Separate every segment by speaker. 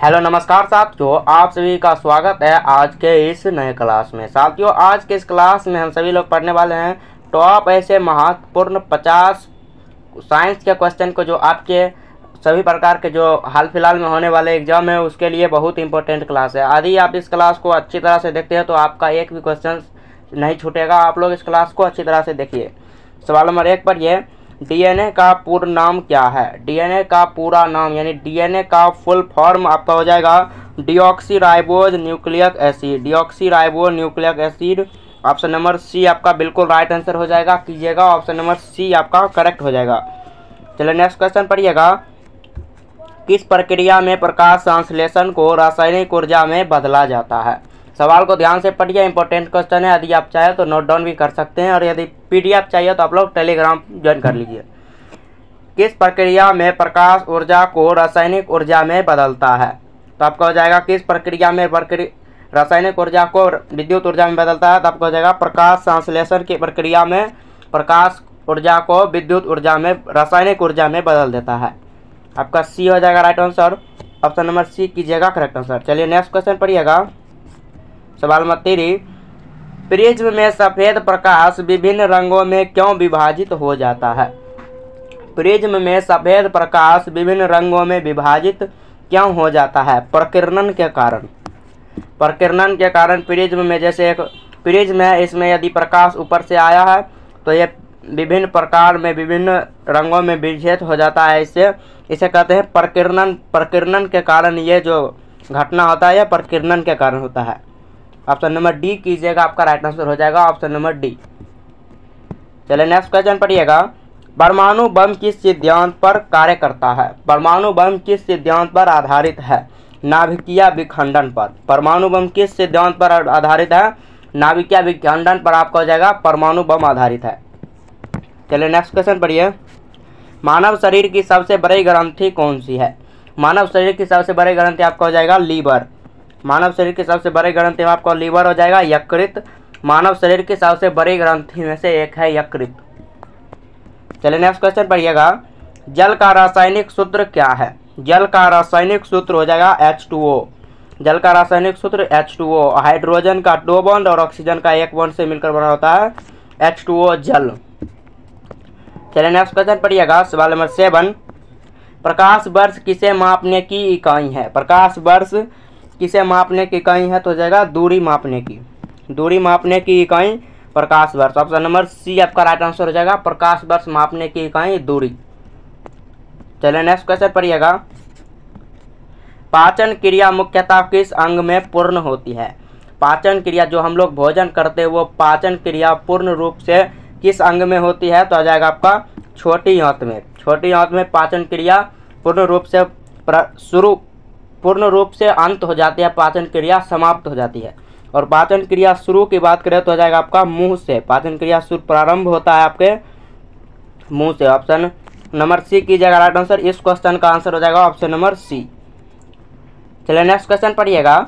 Speaker 1: Hello नमस्कार साथियों, आप सभी का स्वागत है आज के इस नए क्लास में। साथियों, आज के इस क्लास में हम सभी लोग पढ़ने वाले हैं टॉप ऐसे महत्वपूर्ण 50 साइंस के क्वेश्चन को जो आपके सभी प्रकार के जो हाल फिलहाल में होने वाले एग्जाम है उसके लिए बहुत इंपॉर्टेंट क्लास है। यदि आप इस क्लास को अच्छी तरह से देखते हैं तो आपका एक भी क्वेश्चन नहीं छूटेगा। आप लोग इस क्लास को अच्छी तरह से देखिए। सवाल नंबर 1 पर ये डीएनए का पूर्ण नाम क्या है? डीएनए का पूरा नाम यानी डीएनए का फुल फॉर्म आपका हो जाएगा deoxyribose nucleic acid. Deoxyribose nucleic acid option number C आपका बिल्कुल राइट आंसर हो जाएगा। कीजिएगा, ऑप्शन नंबर सी आपका करेक्ट हो जाएगा। चलिए नेक्स्ट क्वेश्चन पढ़िएगा। किस प्रक्रिया में प्रकाश संश्लेषण को रासायनिक ऊर्जा में बदला जाता है? सवाल को ध्यान से पढ़िए, इंपॉर्टेंट क्वेश्चन है। यदि आप चाहें तो नोट डाउन भी कर सकते हैं और यदि पीडीएफ चाहिए तो आप लोग टेलीग्राम ज्वाइन कर लीजिए। किस प्रक्रिया में प्रकाश ऊर्जा को रासायनिक ऊर्जा में बदलता है? तो आपका हो जाएगा किस प्रक्रिया में रासायनिक ऊर्जा को विद्युत ऊर्जा में बदलता है? तो आपका हो जाएगा प्रकाश संश्लेषण की प्रक्रिया में प्रकाश ऊर्जा को विद्युत ऊर्जा में रासायनिक ऊर्जा में बदल देता है। आपका सी हो जाएगा right answer. Option number C कीजिएगा करेक्ट आंसर। चलिए नेक्स्ट क्वेश्चन पढ़िएगा। सवाल नंबर 3, प्रिज्म में सफेद प्रकाश विभिन्न रंगों में क्यों विभाजित हो जाता है? प्रिज्म में सफेद प्रकाश विभिन्न रंगों में विभाजित क्यों हो जाता है? प्रकीर्णन के कारण। प्रकीर्णन के कारण प्रिज्म में, जैसे एक प्रिज्म है, इसमें यदि प्रकाश ऊपर से आया है तो ये विभिन्न प्रकार में विभिन्न रंगों में विभेद हो जाता है। इसे कहते हैं प्रकीर्णन। प्रकीर्णन के कारण ये जो घटना होता है यह प्रकीर्णन के कारण होता है। ऑप्शन नंबर डी कीजिएगा, आपका राइट आंसर हो जाएगा ऑप्शन नंबर डी। चलिए नेक्स्ट क्वेश्चन पढ़िएगा। परमाणु बम किस सिद्धांत पर कार्य करता है? परमाणु बम किस सिद्धांत पर आधारित है? नाभिकीय विखंडन पर। परमाणु बम किस सिद्धांत पर आधारित है? नाभिकीय विखंडन पर आपका हो जाएगा परमाणु बम आधारित है। चलिए नेक्स्ट क्वेश्चन पढ़िए। मानव शरीर की सबसे बड़ी ग्रंथि कौन सी है? मानव शरीर की सबसे बड़ी ग्रंथि आपका हो जाएगा लीवर। मानव शरीर की सबसे बड़ी ग्रंथि में आपका लीवर हो जाएगा। यकृत मानव शरीर की सबसे बड़ी ग्रंथि में से एक है, यकृत। चलिए नेक्स्ट क्वेश्चन पढ़िएगा। जल का रासायनिक सूत्र क्या है? जल का रासायनिक सूत्र हो जाएगा H2O। जल का रासायनिक सूत्र H2O। हाइड्रोजन का 2 बॉन्ड और ऑक्सीजन का 1 बॉन्ड से मिलकर बना होता है H2O जल। चलिए नेक्स्ट क्वेश्चन पढ़िएगा। सवाल नंबर 7, प्रकाश वर्ष किसे मापने की इकाई है? प्रकाश वर्ष किसे मापने की इकाई है? तो हो जाएगा दूरी मापने की। दूरी मापने की इकाई प्रकाश वर्ष। ऑप्शन नंबर सी आपका राइट आंसर हो जाएगा। प्रकाश वर्ष मापने की इकाई दूरी। चलिए नेक्स्ट क्वेश्चन पढ़िएगा। पाचन क्रिया मुख्यतः किस अंग में पूर्ण होती है? पाचन क्रिया जो हम लोग भोजन करते हैं वो पाचन क्रिया पूर्ण रूप से किस अंग में होती है? तो आ जाएगा आपका छोटी आंत में। छोटी आंत में पाचन क्रिया पूर्ण रूप से अंत हो जाती है, पाचन क्रिया समाप्त हो जाती है। और पाचन क्रिया शुरू की बात करें तो हो जाएगा आपका मुंह से। पाचन क्रिया शुरू प्रारंभ होता है आपके मुंह से। ऑप्शन नंबर सी कीजिएगा राइट आंसर। इस क्वेश्चन का आंसर हो जाएगा ऑप्शन नंबर सी। चलिए नेक्स्ट क्वेश्चन पढ़िएगा।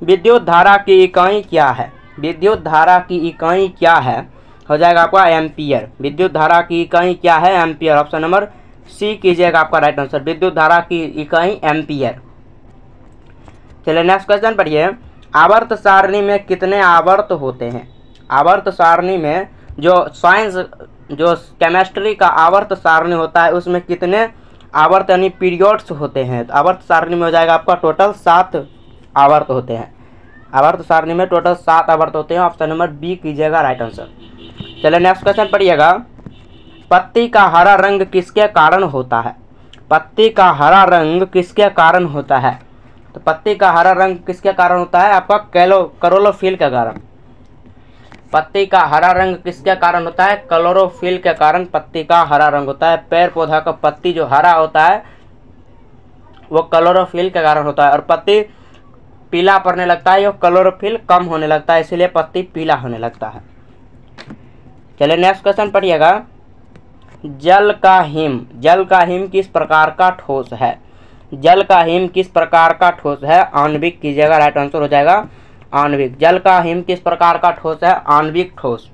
Speaker 1: विद्युत धारा की इकाई क्या है? विद्युत धारा की इकाई क्या है? हो जाएगा आपका एम्पियर। विद्युत धारा की इकाई क्या है? एम्पियर। ऑप्शन नंबर सी कीजिएगा आपका राइट आंसर। विद्युत धारा की इकाई एम्पियर। चलिए नेक्स्ट क्वेश्चन पढ़िए। आवर्त सारणी में कितने आवर्त होते हैं? आवर्त सारणी में जो केमिस्ट्री का आवर्त सारणी होता है उसमें कितने आवर्त यानी पीरियड्स होते हैं? तो आवर्त सारणी में हो जाएगा आपका टोटल 7 आवर्त होते हैं। आवर्त सारणी में टोटल 7 आवर्त होते हैं। ऑप्शन नंबर बी कीजिएगा राइट आंसर। चलिए नेक्स्ट क्वेश्चन पढ़िएगा। पत्ती का हरा रंग किसके कारण होता है? पत्ती का हरा रंग किसके कारण होता है? तो पत्ती का हरा रंग किसके कारण होता है? आपका क्लोरोफिल के कारण। पत्ती का हरा रंग किसके कारण होता है? क्लोरोफिल के कारण पत्ती का हरा रंग होता है। पेड़ पौधा का पत्ती जो हरा होता है वो क्लोरोफिल के कारण होता है। और पत्ती पीला पड़ने लगता है, ये क्लोरोफिल कम होने लगता है, इसलिए पत्ती पीला होने लगता है। चलिए नेक्स्ट क्वेश्चन पढ़िएगा। जल का हिम किस प्रकार का ठोस है? जल का हिम किस प्रकार का ठोस है? आणविक कीजिएगा राइट आंसर हो जाएगा आणविक। जल का हिम किस प्रकार का ठोस है? आणविक ठोस।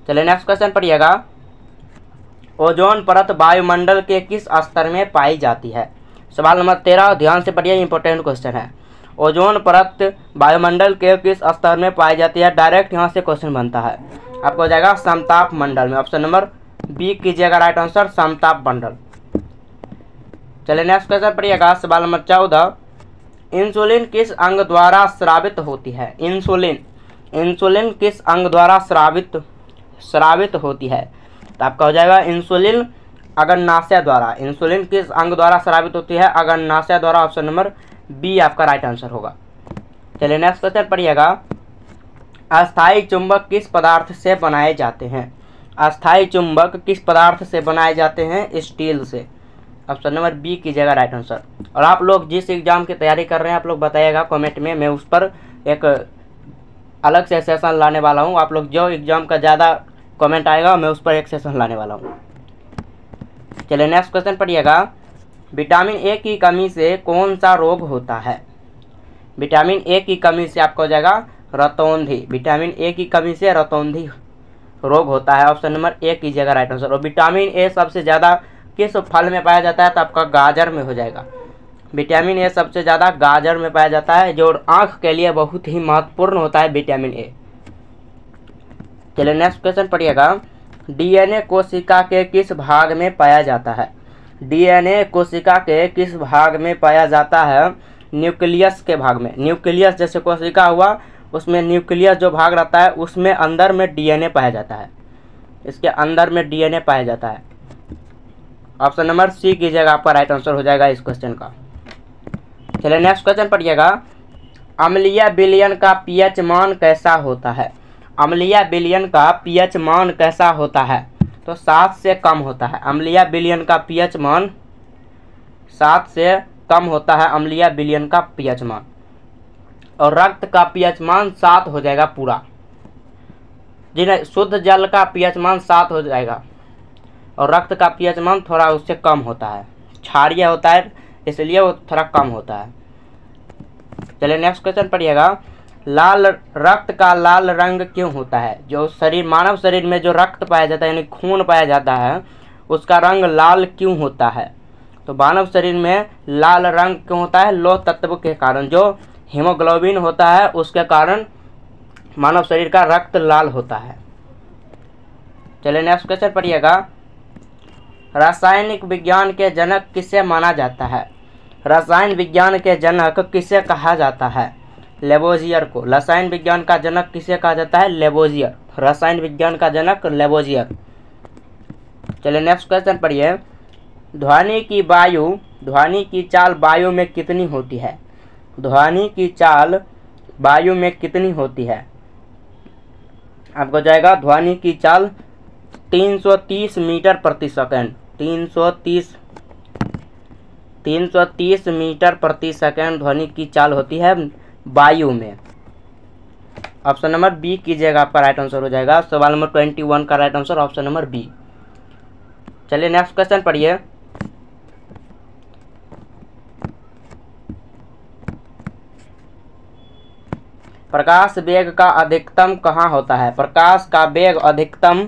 Speaker 1: चलिए नेक्स्ट क्वेश्चन पढ़िएगा। ओजोन परत वायुमंडल के किस स्तर में पाई जाती है? सवाल नंबर 13 ध्यान से पढ़िए, इंपॉर्टेंट क्वेश्चन है। ओजोन परत वायुमंडल के किस स्तर में पाई जाती है? डायरेक्ट यहाँ से क्वेश्चन बनता है, आपको हो जाएगा समताप मंडल में। ऑप्शन नंबर बी कीजिएगा राइट आंसर, समताप मंडल। चलिए नेक्स्ट क्वेश्चन पढ़िएगा, सवाल नंबर 14 इंसुलिन किस अंग द्वारा स्रावित होती है? इंसुलिन किस अंग द्वारा स्रावित होती है? तो आपका हो जाएगा इंसुलिन अग्नाशय द्वारा। इंसुलिन किस अंग द्वारा स्रावित होती है? अग्नाशय द्वारा। ऑप्शन नंबर बी आपका राइट आंसर होगा। चलिए नेक्स्ट क्वेश्चन पढ़िएगा, अस्थायी चुंबक किस पदार्थ से बनाए जाते हैं? अस्थायी चुंबक किस पदार्थ से बनाए जाते हैं? स्टील से। ऑप्शन नंबर बी कीजिएगा राइट आंसर। और आप लोग जिस एग्जाम की तैयारी कर रहे हैं आप लोग बताइएगा कमेंट में, मैं उस पर एक अलग से सेशन लाने वाला हूं। आप लोग जो एग्जाम का ज़्यादा कमेंट आएगा मैं उस पर एक सेशन लाने वाला हूं। चलिए नेक्स्ट क्वेश्चन पढ़िएगा, विटामिन ए की कमी से कौन सा रोग होता है? विटामिन ए की कमी से आपको हो जाएगा रतौंधी। विटामिन ए की कमी से रतौंधी रोग होता है। ऑप्शन नंबर ए कीजिएगा राइट आंसर। और विटामिन ए सबसे ज़्यादा किस फल में पाया जाता है? तो आपका गाजर में हो जाएगा। विटामिन ए सबसे ज़्यादा गाजर में पाया जाता है, जो आँख के लिए बहुत ही महत्वपूर्ण होता है विटामिन ए। चलिए नेक्स्ट क्वेश्चन पढ़िएगा, डीएनए कोशिका के किस भाग में पाया जाता है? डीएनए कोशिका के किस भाग में पाया जाता है? न्यूक्लियस के भाग में। न्यूक्लियस जैसे कोशिका हुआ उसमें न्यूक्लियस जो भाग रहता है उसमें अंदर में डीएनए पाया जाता है, इसके अंदर में डीएनए पाया जाता है। ऑप्शन नंबर सी कीजिएगा, आपका राइट आंसर हो जाएगा इस क्वेश्चन का। चलिए नेक्स्ट क्वेश्चन पढ़िएगा, अम्लीय विलयन का पीएच मान कैसा होता है? अम्लीय विलयन का पीएच मान कैसा होता है? तो 7 से कम होता है। अम्लीय विलयन का पीएच मान 7 से कम होता है, अम्लीय विलयन का पीएच मान। और रक्त का पीएच मान 7 हो जाएगा पूरा। जी नहीं, शुद्ध जल का पीएच मान 7 हो जाएगा और रक्त का पीएच मान थोड़ा उससे कम होता है, क्षारीय होता है इसलिए वो थोड़ा कम होता है। चलिए नेक्स्ट क्वेश्चन पढ़िएगा, लाल रक्त का लाल रंग क्यों होता है? जो शरीर मानव शरीर में जो रक्त पाया जाता है यानी खून पाया जाता है उसका रंग लाल क्यों होता है? तो मानव शरीर में लाल रंग क्यों होता है? लौह तत्व के कारण, जो हीमोग्लोबिन होता है उसके कारण मानव शरीर का रक्त लाल होता है। चलिए नेक्स्ट क्वेश्चन पढ़िएगा, रासायनिक विज्ञान के जनक किसे माना जाता है? रसायन विज्ञान के जनक किसे कहा जाता है? लेबोजियर को। रसायन विज्ञान का जनक किसे कहा जाता है? लेबोजियर। रसायन विज्ञान का जनक लेबोजियर। चलिए नेक्स्ट क्वेश्चन पढ़िए, ध्वनि की चाल वायु में कितनी होती है? ध्वनि की चाल वायु में कितनी होती है? आपको जाएगा ध्वनि की चाल 330 मीटर प्रति सेकंड। 330 मीटर प्रति सेकंड ध्वनि की चाल होती है वायु में। ऑप्शन नंबर बी कीजिएगा, आपका राइट आंसर हो जाएगा। सवाल नंबर 21 का right answer option number B. चलिए नेक्स्ट क्वेश्चन पढ़िए, प्रकाश वेग का अधिकतम कहाँ होता है? प्रकाश का वेग अधिकतम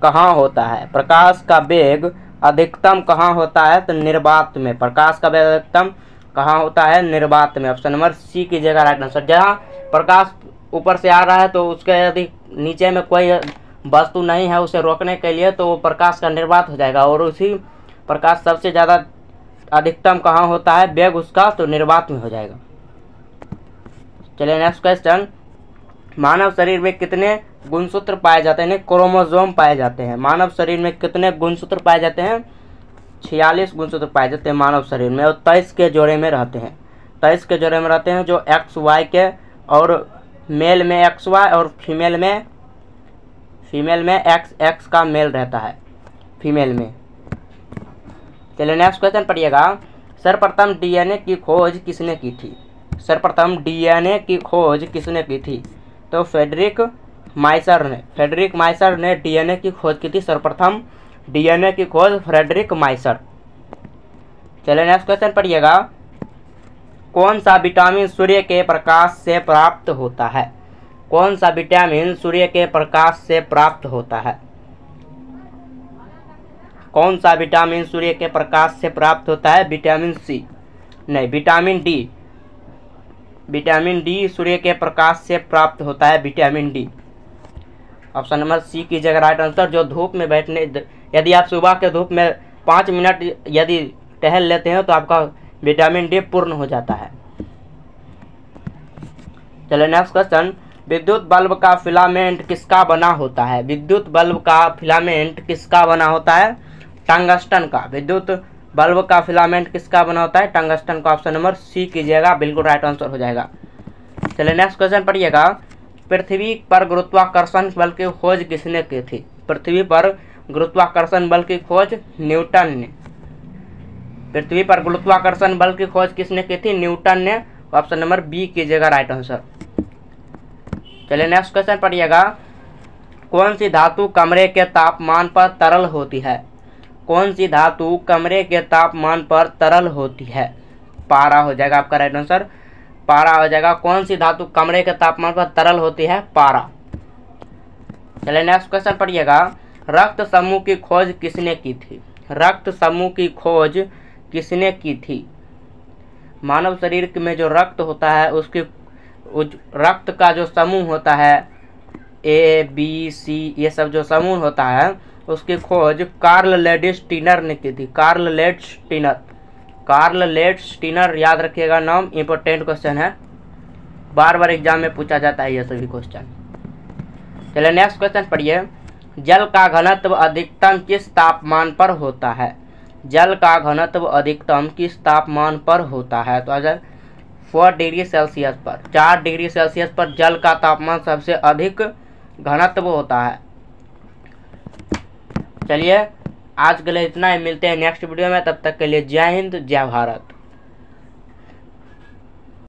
Speaker 1: कहाँ होता है? प्रकाश का वेग अधिकतम कहाँ होता है? तो निर्वात में। प्रकाश का वेग अधिकतम कहाँ होता है? निर्वात में। ऑप्शन नंबर सी कीजिएगा राइट आंसर। जहाँ प्रकाश ऊपर से आ रहा है तो उसके यदि नीचे में कोई वस्तु नहीं है उसे रोकने के लिए तो वो प्रकाश का निर्वात हो जाएगा, और उसी प्रकाश सबसे ज़्यादा अधिकतम कहाँ होता है वेग उसका? तो निर्वात में हो जाएगा। चलिए नेक्स्ट क्वेश्चन, मानव शरीर में कितने गुणसूत्र पाए जाते हैं? क्रोमोसोम पाए जाते हैं। मानव शरीर में कितने गुणसूत्र पाए जाते हैं? 46 गुणसूत्र पाए जाते हैं मानव शरीर में, और 23 के जोड़े में रहते हैं। 23 के जोड़े में रहते हैं, जो XY के, और मेल में XY और फीमेल में XX का मेल रहता है फीमेल में। चलिए नेक्स्ट क्वेश्चन पढ़िएगा, सर्वप्रथम डीएनए की खोज किसने की थी? सर्वप्रथम डीएनए की खोज किसने की थी? तो फ्रेडरिक माइसर ने डीएनए की खोज की थी। सर्वप्रथम डीएनए की खोज फ्रेडरिक माइसर। चलिए नेक्स्ट क्वेश्चन पढ़िएगा, कौन सा विटामिन सूर्य के प्रकाश से प्राप्त होता है? कौन सा विटामिन सूर्य के प्रकाश से प्राप्त होता है? कौन सा विटामिन सूर्य के प्रकाश से प्राप्त होता है? Vitamin C. नहीं, विटामिन डी। विटामिन डी सूर्य के प्रकाश से प्राप्त होता है, vitamin D. Option number C कीजिएगा राइट आंसर। जो धूप में बैठने, यदि आप सुबह के धूप में 5 मिनट यदि टहल लेते हैं तो आपका विटामिन डी पूर्ण हो जाता है। चलिए नेक्स्ट क्वेश्चन, विद्युत बल्ब का फिलामेंट किसका बना होता है? विद्युत बल्ब का फिलामेंट किसका बना होता है? टंगस्टन का। विद्युत बल्ब का फिलामेंट किसका बना होता है? टंगस्टन का। ऑप्शन नंबर सी कीजिएगा, बिल्कुल राइट आंसर हो जाएगा। चलिए नेक्स्ट क्वेश्चन पढ़िएगा, पृथ्वी पर गुरुत्वाकर्षण बल की खोज किसने की थी? पृथ्वी पर गुरुत्वाकर्षण बल की खोज न्यूटन ने। पृथ्वी पर गुरुत्वाकर्षण बल की खोज किसने की थी? न्यूटन ने। ऑप्शन नंबर बी कीजिएगा राइट आंसर। चलिए नेक्स्ट क्वेश्चन पढ़िएगा, कौन सी धातु कमरे के तापमान पर तरल होती है? कौन सी धातु कमरे के तापमान पर तरल होती है? पारा हो जाएगा आपका राइट आंसर, पारा हो जाएगा। कौन सी धातु कमरे के तापमान पर तरल होती है? पारा। चलिए नेक्स्ट क्वेश्चन पढ़िएगा, रक्त समूह की खोज किसने की थी? रक्त समूह की खोज किसने की थी? मानव शरीर में जो रक्त होता है उसकी रक्त का जो समूह होता है ए बी सी ये सब जो समूह होता है उसकी खोज कार्ल लेडस्टीनर ने की थी। कार्ल लेडस्टीनर, कार्ल लेडस्टीनर, याद रखिएगा नाम, इंपॉर्टेंट क्वेश्चन है, बार बार एग्जाम में पूछा जाता है ये सभी क्वेश्चन। चलिए नेक्स्ट क्वेश्चन पढ़िए, जल का घनत्व अधिकतम किस तापमान पर होता है? जल का घनत्व अधिकतम किस तापमान पर होता है? तो अगर 4 डिग्री सेल्सियस पर, 4 डिग्री सेल्सियस पर जल का तापमान सबसे अधिक घनत्व होता है। चलिए आज के लिए इतना ही, मिलते हैं नेक्स्ट वीडियो में, तब तक के लिए जय हिंद जय भारत।